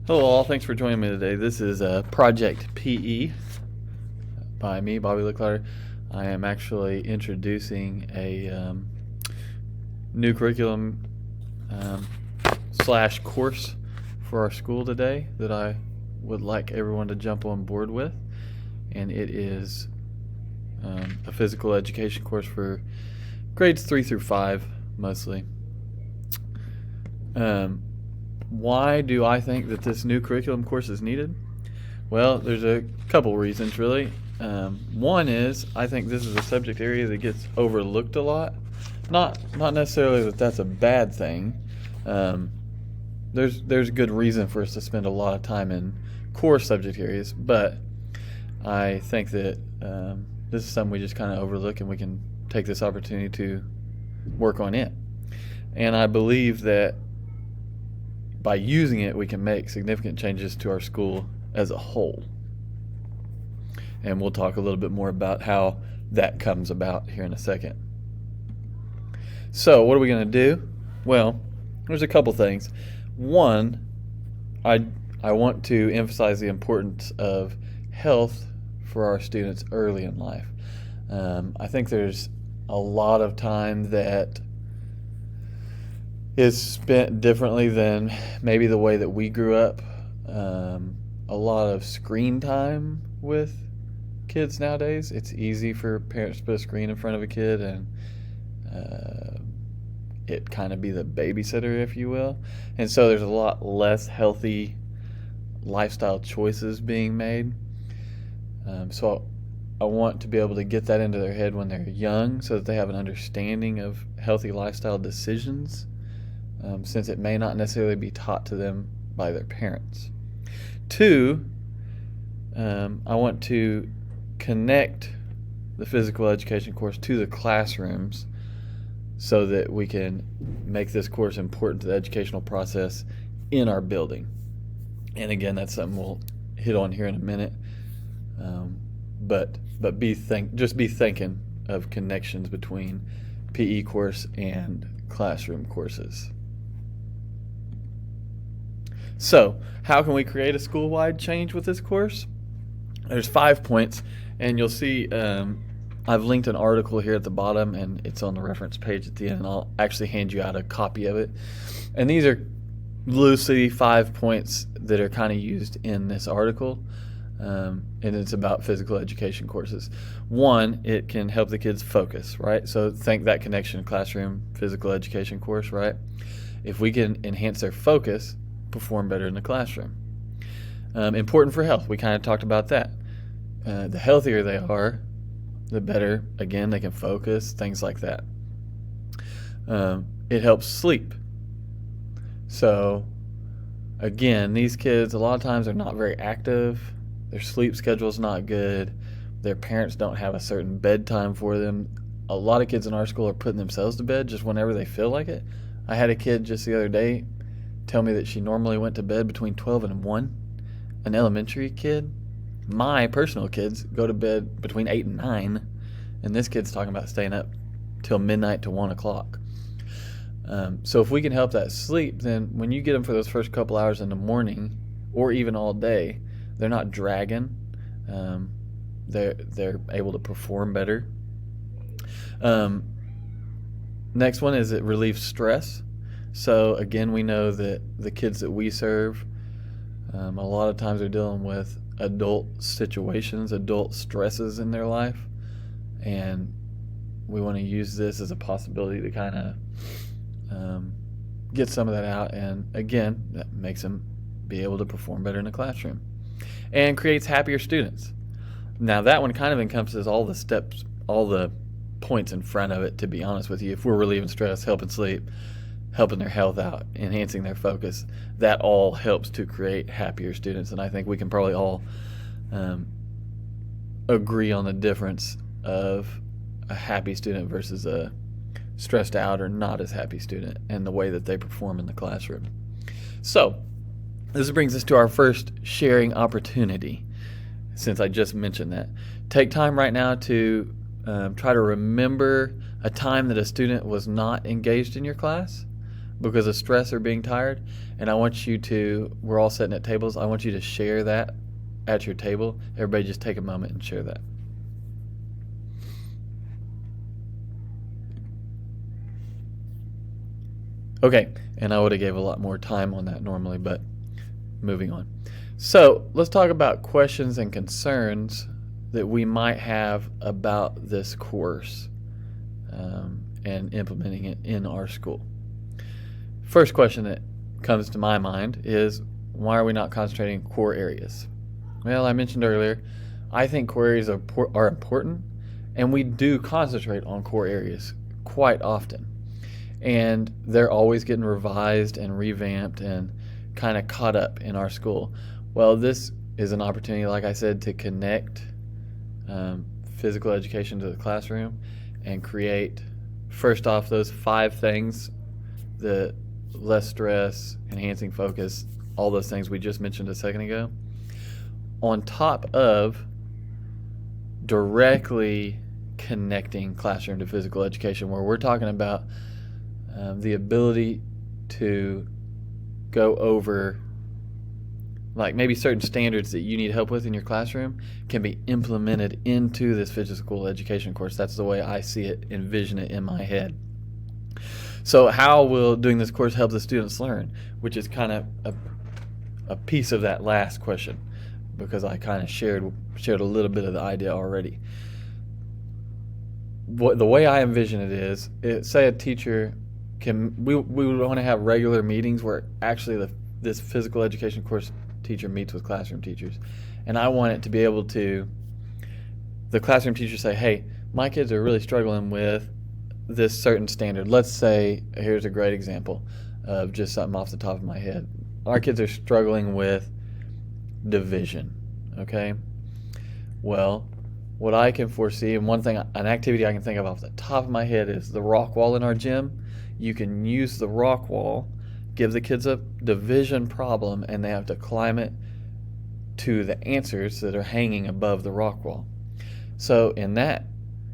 Hello all, thanks for joining me today. This is Project PE by me, Bobby Licklider. I am actually introducing a new curriculum slash course for our school today that I would like everyone to jump on board with. And it is a physical education course for grades 3 through 5 mostly. Why do I think that this new curriculum course is needed? Well, there's a couple reasons really. One is I think this is a subject area that gets overlooked a lot. Not necessarily that that's a bad thing. There's good reason for us to spend a lot of time in core subject areas, but I think that this is something we just kind of overlook, and we can take this opportunity to work on it. And I believe that by using it, we can make significant changes to our school as a whole. And we'll talk a little bit more about how that comes about here in a second. So, what are we going to do? Well, there's a couple things. One, I want to emphasize the importance of health for our students early in life. I think there's a lot of time that is spent differently than maybe the way that we grew up. A lot of screen time with kids nowadays. It's easy for parents to put a screen in front of a kid and it kind of be the babysitter, if you will. And so there's a lot less healthy lifestyle choices being made. So I want to be able to get that into their head when they're young so that they have an understanding of healthy lifestyle decisions. Since it may not necessarily be taught to them by their parents. Two, I want to connect the physical education course to the classrooms so that we can make this course important to the educational process in our building. And again, that's something we'll hit on here in a minute. But just be thinking of connections between PE course and classroom courses. So, how can we create a school-wide change with this course? There's 5 points, and you'll see I've linked an article here at the bottom, and it's on the reference page at the end, and I'll actually hand you out a copy of it. And these are loosely 5 points that are kind of used in this article, and it's about physical education courses. One, it can help the kids focus, right? So think that connection, classroom, physical education course, right? If we can enhance their focus, perform better in the classroom. Important for health. We kind of talked about that. The healthier they are, the better, again, they can focus, things like that. It helps sleep. So, again, these kids, a lot of times, are not very active. Their sleep schedule is not good. Their parents don't have a certain bedtime for them. A lot of kids in our school are putting themselves to bed just whenever they feel like it. I had a kid just the other day tell me that she normally went to bed between 12 and 1. An elementary kid. My personal kids go to bed between 8 and 9. And this kid's talking about staying up till midnight to 1 o'clock. So if we can help that sleep, then when you get them for those first couple hours in the morning, or even all day, they're not dragging. They're able to perform better. Next one is it relieves stress. So again, we know that the kids that we serve, a lot of times are dealing with adult situations, adult stresses in their life, and we want to use this as a possibility to kind of get some of that out, and again, that makes them be able to perform better in the classroom and creates happier students. Now that one kind of encompasses all the steps, all the points in front of it, to be honest with you. If we're relieving stress, helping sleep, helping their health out, enhancing their focus, that all helps to create happier students. And I think we can probably all agree on the difference of a happy student versus a stressed out or not as happy student and the way that they perform in the classroom. So this brings us to our first sharing opportunity, since I just mentioned that. Take time right now to try to remember a time that a student was not engaged in your class. because of stress or being tired, and we're all sitting at tables, I want you to share that at your table. Everybody just take a moment and share that. Okay, and I would have gave a lot more time on that normally, but moving on. So let's talk about questions and concerns that we might have about this course and implementing it in our school. First question that comes to my mind is, why are we not concentrating on core areas? Well, I mentioned earlier, I think core areas are important, and we do concentrate on core areas quite often. And they're always getting revised and revamped and kind of caught up in our school. Well, this is an opportunity, like I said, to connect physical education to the classroom and create, first off, those 5 things: the less stress, enhancing focus, all those things we just mentioned a second ago, on top of directly connecting classroom to physical education, where we're talking about the ability to go over, like, maybe certain standards that you need help with in your classroom can be implemented into this physical education course. That's the way I see it, envision it in my head. So how will doing this course help the students learn? Which is kind of a piece of that last question, because I kind of shared a little bit of the idea already. The way I envision it is, say a teacher we would want to have regular meetings where actually this physical education course teacher meets with classroom teachers, and I want it to be able to, the classroom teacher say, hey, my kids are really struggling with this certain standard. Let's say, here's a great example of just something off the top of my head. Our kids are struggling with division, okay? Well, what I can foresee, and an activity I can think of off the top of my head, is the rock wall in our gym. You can use the rock wall, give the kids a division problem, and they have to climb it to the answers that are hanging above the rock wall. So in that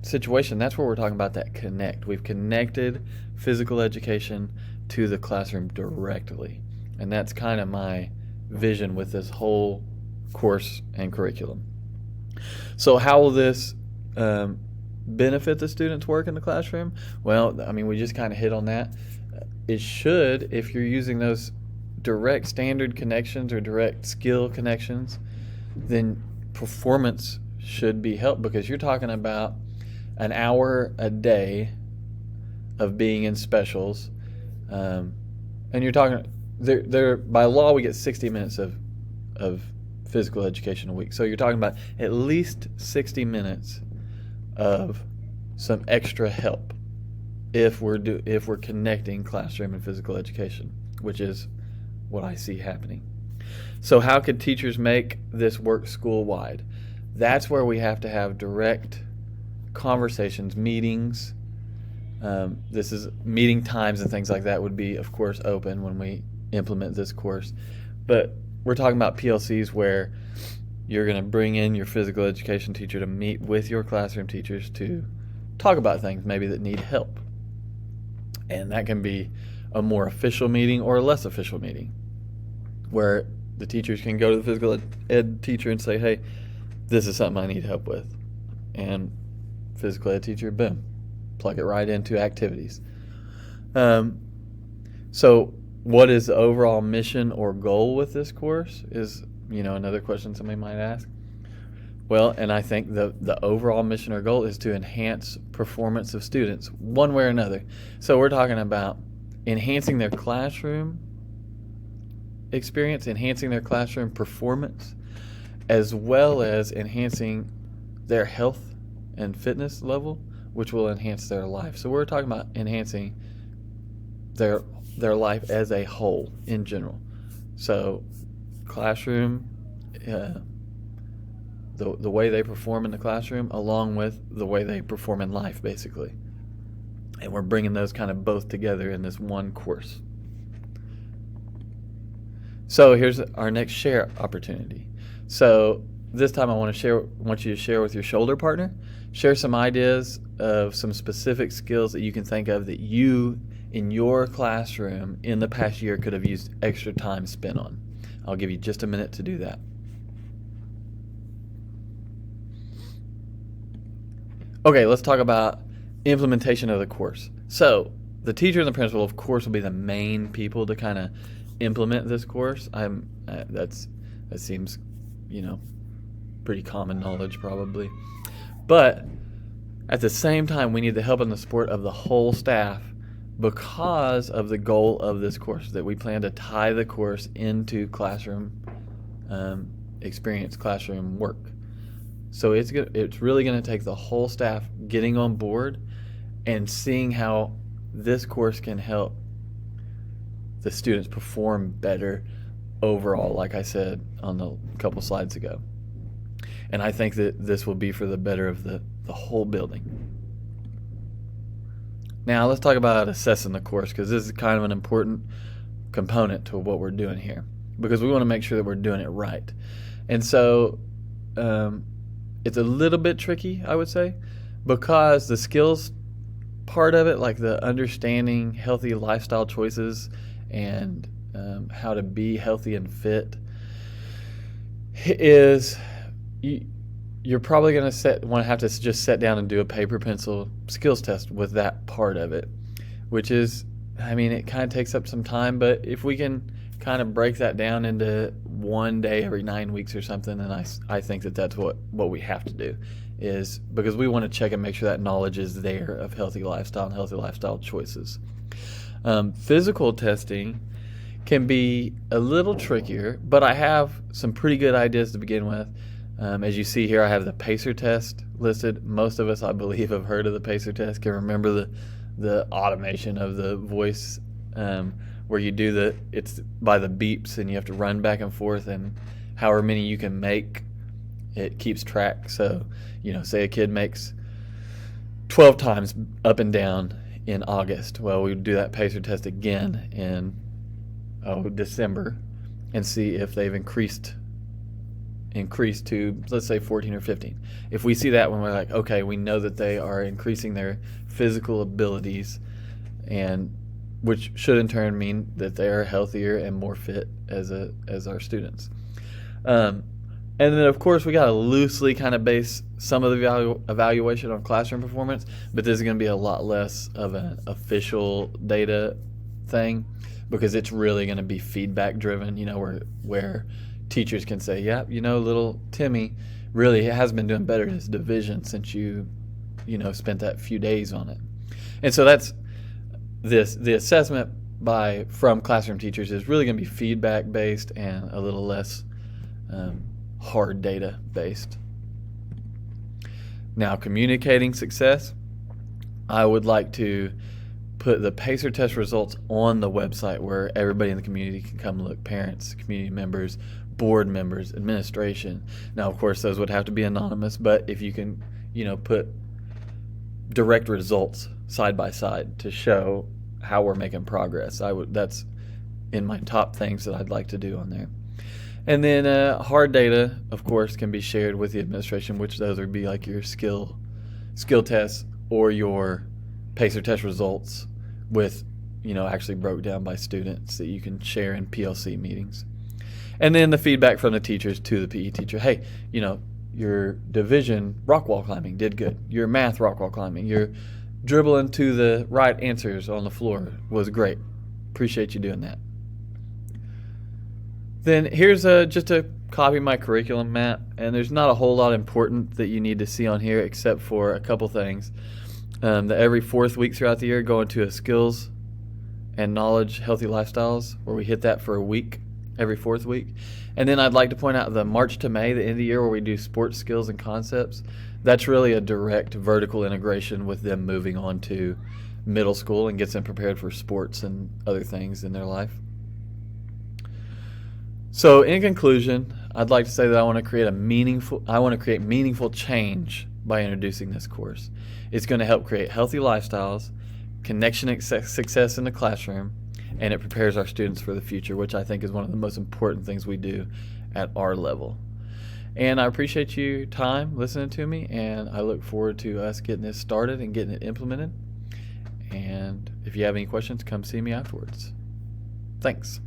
situation, that's where we're talking about that connect. We've connected physical education to the classroom directly. And that's kind of my vision with this whole course and curriculum. So how will this benefit the students' work in the classroom? Well, I mean, we just kind of hit on that. It should, if you're using those direct standard connections or direct skill connections, then performance should be helped, because you're talking about an hour a day of being in specials, and you're talking, by law we get 60 minutes of physical education a week. So you're talking about at least 60 minutes of some extra help if we're connecting classroom and physical education, which is what I see happening. So how could teachers make this work school-wide? That's where we have to have direct conversations, meetings. This is meeting times and things like that would be, of course, open when we implement this course. But we're talking about PLCs where you're going to bring in your physical education teacher to meet with your classroom teachers to talk about things maybe that need help. And that can be a more official meeting or a less official meeting, where the teachers can go to the physical ed teacher and say, hey, this is something I need help with. And physical ed teacher, boom, plug it right into activities. So what is the overall mission or goal with this course is, another question somebody might ask. Well, and I think the overall mission or goal is to enhance performance of students one way or another. So we're talking about enhancing their classroom experience, enhancing their classroom performance, as well as enhancing their health and fitness level, which will enhance their life. So we're talking about enhancing their life as a whole in general. So classroom, the way they perform in the classroom, along with the way they perform in life, basically. And we're bringing those kind of both together in this one course. So here's our next share opportunity. So this time I want you to share with your shoulder partner. Share some ideas of some specific skills that you can think of that you, in your classroom, in the past year could have used extra time spent on. I'll give you just a minute to do that. Okay, let's talk about implementation of the course. So, the teacher and the principal, of course, will be the main people to kind of implement this course. That seems, pretty common knowledge probably. But at the same time, we need the help and the support of the whole staff because of the goal of this course, that we plan to tie the course into classroom experience, classroom work. So it's really going to take the whole staff getting on board and seeing how this course can help the students perform better overall, like I said on a couple slides ago. And I think that this will be for the better of the whole building. Now let's talk about assessing the course, because this is kind of an important component to what we're doing here, because we want to make sure that we're doing it right. And so it's a little bit tricky, I would say, because the skills part of it, like the understanding healthy lifestyle choices and how to be healthy and fit, is you're probably going to have to just sit down and do a paper pencil skills test with that part of it, which is, it kind of takes up some time, but if we can kind of break that down into one day every 9 weeks or something, then I think that's what we have to do, is because we want to check and make sure that knowledge is there of healthy lifestyle and healthy lifestyle choices. Physical testing can be a little trickier, but I have some pretty good ideas to begin with. As you see here, I have the PACER test listed. Most of us, I believe, have heard of the PACER test, can remember the automation of the voice, where you do it's by the beeps and you have to run back and forth, and however many you can make, it keeps track. So, say a kid makes 12 times up and down in August. Well, we would do that PACER test again in December and see if they've increased to, let's say, 14 or 15. If we see that when we're like, okay, we know that they are increasing their physical abilities, and which should in turn mean that they are healthier and more fit as our students. And then, of course, we got to loosely kind of base some of the evaluation on classroom performance, but this is going to be a lot less of an official data thing, because it's really going to be feedback driven, where teachers can say, yeah, little Timmy really has been doing better in his division since you spent that few days on it. And so that's the assessment from classroom teachers is really going to be feedback based and a little less hard data based. Now, communicating success, I would like to put the PACER test results on the website where everybody in the community can come look, parents, community members, board members, administration. Now, of course, those would have to be anonymous, but if you can, put direct results side by side to show how we're making progress, that's in my top things that I'd like to do on there. And then hard data, of course, can be shared with the administration, which those would be like your skill tests or your PACER test results with, actually broke down by students that you can share in PLC meetings. And then the feedback from the teachers to the PE teacher. Hey, your division rock wall climbing did good. Your math rock wall climbing, your dribbling to the right answers on the floor was great. Appreciate you doing that. Then here's just a copy of my curriculum map, and there's not a whole lot important that you need to see on here except for a couple things. That every fourth week throughout the year, go into a skills and knowledge healthy lifestyles, where we hit that for a week every fourth week. And then I'd like to point out the March to May, the end of the year, where we do sports skills and concepts. That's really a direct vertical integration with them moving on to middle school and gets them prepared for sports and other things in their life. So in conclusion, I'd like to say that I want to create meaningful change by introducing this course. It's going to help create healthy lifestyles, connection and success in the classroom, and it prepares our students for the future, which I think is one of the most important things we do at our level. And I appreciate you time listening to me, and I look forward to us getting this started and getting it implemented. And if you have any questions, come see me afterwards. Thanks.